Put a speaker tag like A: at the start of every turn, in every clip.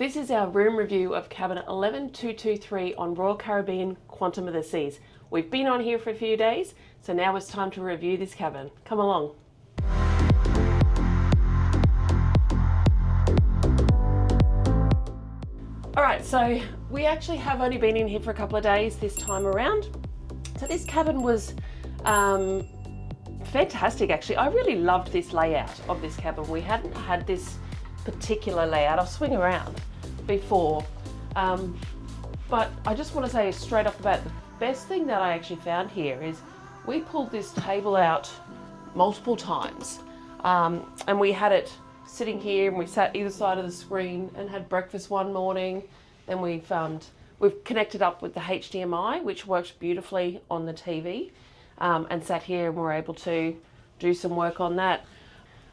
A: This is our room review of cabin 11223 on Royal Caribbean Quantum of the Seas. We've been on here for a few days, so now it's time to review this cabin. Come along. Alright, so we actually have only been in here for a couple of days this time around. So this cabin was fantastic actually. I really loved this layout of this cabin. We hadn't had this particular layout. I'll swing around before, but I just want to say straight off the bat, the best thing that I actually found here is we pulled this table out multiple times, and we had it sitting here, and we sat either side of the screen and had breakfast one morning. Then we've connected up with the HDMI, which works beautifully on the TV, and sat here and we're able to do some work on that.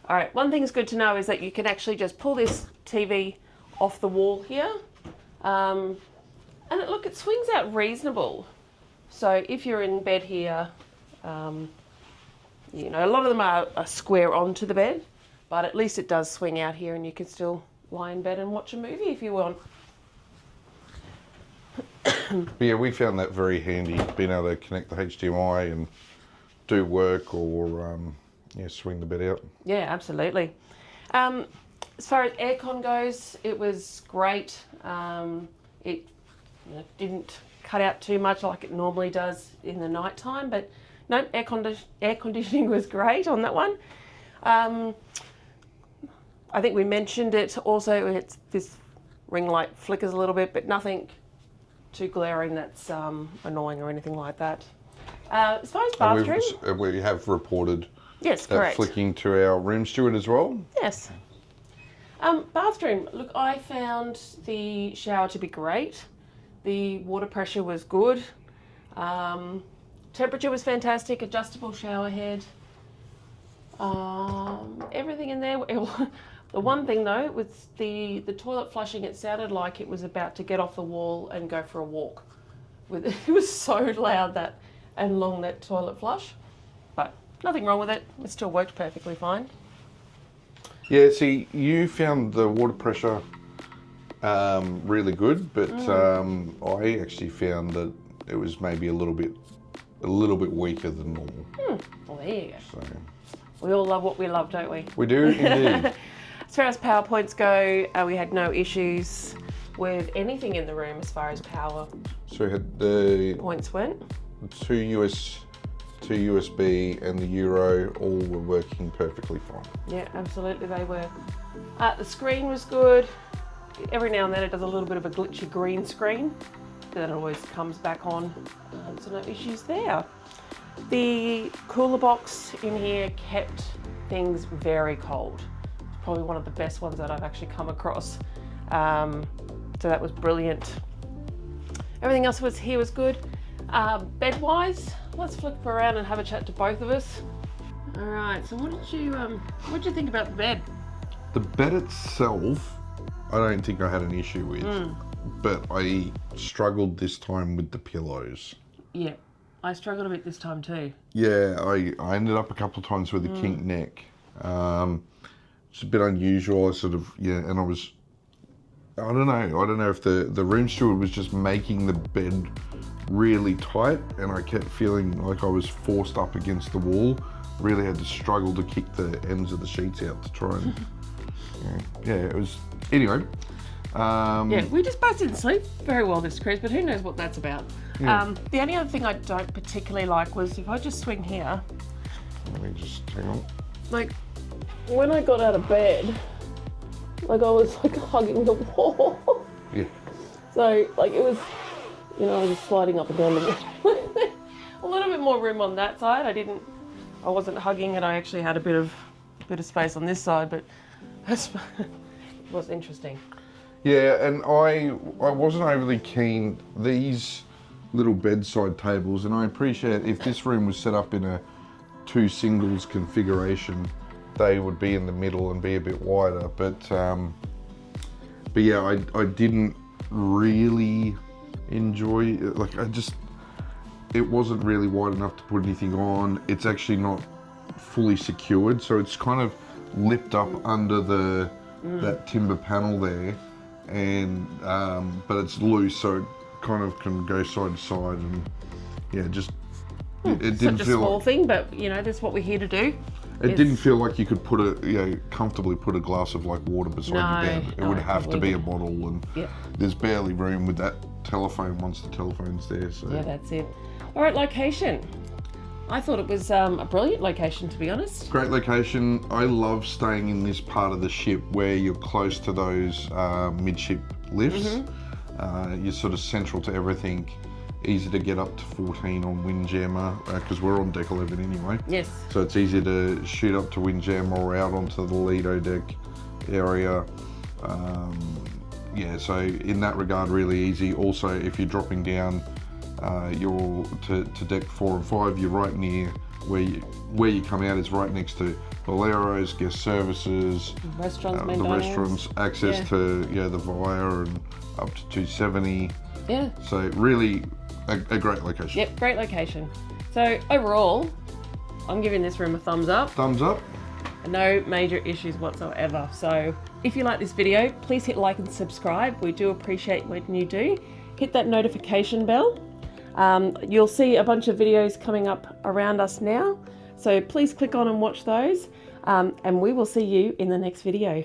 A: All right, one thing is good to know is that you can actually just pull this TV off the wall here, and look, it swings out reasonable. So if you're in bed here, you know, a lot of them are square onto the bed, but at least it does swing out here and you can still lie in bed and watch a movie if you want.
B: Yeah, we found that very handy, being able to connect the HDMI and do work or swing the bed out.
A: Yeah, absolutely. As far as aircon goes, it was great. It didn't cut out too much like it normally does in the night time, but no, air conditioning was great on that one. I think we mentioned it also, it's this ring light flickers a little bit, but nothing too glaring that's annoying or anything like that. As far as bathroom,
B: we have reported
A: yes,
B: that
A: correct.
B: flicking to our room steward as well.
A: Yes. Bathroom, look, I found the shower to be great. The water pressure was good. Temperature was fantastic, adjustable shower head. Everything in there. The one thing though, with the toilet flushing, it sounded like it was about to get off the wall and go for a walk. It was so loud and long, that toilet flush. But nothing wrong with it. It still worked perfectly fine.
B: Yeah, see, you found the water pressure really good, but I actually found that it was maybe a little bit weaker than normal.
A: Well, there you go.
B: So
A: We all love what we love, don't we?
B: we do indeed.
A: As far as power points go, we had no issues with anything in the room as far as power
B: So we had the
A: points went.
B: two USB and the Euro all were working perfectly fine.
A: Yeah, absolutely they were. The screen was good. Every now and then it does a little bit of a glitchy green screen, but then it always comes back on, so no issues there. The cooler box in here kept things very cold. It's probably one of the best ones that I've actually come across. So that was brilliant. Everything else here was good. Bed-wise, let's flip around and have a chat to both of us. All right, so what did you think about the bed?
B: The bed itself, I don't think I had an issue with, but I struggled this time with the pillows.
A: Yeah, I struggled a bit this time too.
B: Yeah, I ended up a couple of times with a kink neck. It's a bit unusual. And I don't know if the room steward was just making the bed really tight, and I kept feeling like I was forced up against the wall. Really had to struggle to kick the ends of the sheets out to try and it was, anyway.
A: Yeah, we just both didn't sleep very well this cruise, but who knows what that's about.
B: Yeah.
A: The only other thing I don't particularly like was if I just swing here,
B: Let me just hang on.
A: like when I got out of bed, like I was like hugging the wall.
B: Yeah.
A: So like it was, I was just sliding up and down the wall. A little bit more room on that side. I wasn't hugging it. I actually had a bit of space on this side, but it was interesting.
B: Yeah, and I wasn't overly keen. These little bedside tables, and I appreciate if this room was set up in a two singles configuration, they would be in the middle and be a bit wider. But yeah, I didn't really enjoy it. Like it wasn't really wide enough to put anything on. It's actually not fully secured, so it's kind of lipped up under that timber panel there. and but it's loose, so it kind of can go side to side, and yeah, just it didn't
A: Such a
B: feel
A: small
B: like,
A: thing, but you know, that's what we're here to do.
B: it didn't feel like you could put comfortably put a glass of like water beside your bed. It would have to
A: probably
B: be a
A: wouldn't.
B: bottle, and
A: Yep.
B: there's barely room with that telephone once the telephone's there. So
A: Yeah, that's it. All right, location. I thought it was a brilliant location, to be honest.
B: great location. I love staying in this part of the ship where you're close to those midship lifts. You're sort of central to everything. Easy to get up to 14 on Windjammer because we're on deck 11 anyway.
A: Yes.
B: So it's easy to shoot up to Windjammer or out onto the Lido deck area. Yeah, so in that regard, really easy. Also, if you're dropping down to deck 4 and 5, you're right near where you come out is right next to Bolero's, guest services,
A: Restaurants,
B: the
A: McDonald's.
B: restaurants, access
A: Yeah.
B: to the Via and up to 270.
A: Yeah.
B: So really a great location.
A: Yep, great location. So overall, I'm giving this room a thumbs up.
B: Thumbs up.
A: No major issues whatsoever. So if you like this video, please hit like and subscribe. We do appreciate when you do. Hit that notification bell. You'll see a bunch of videos coming up around us now. So please click on and watch those. And we will see you in the next video.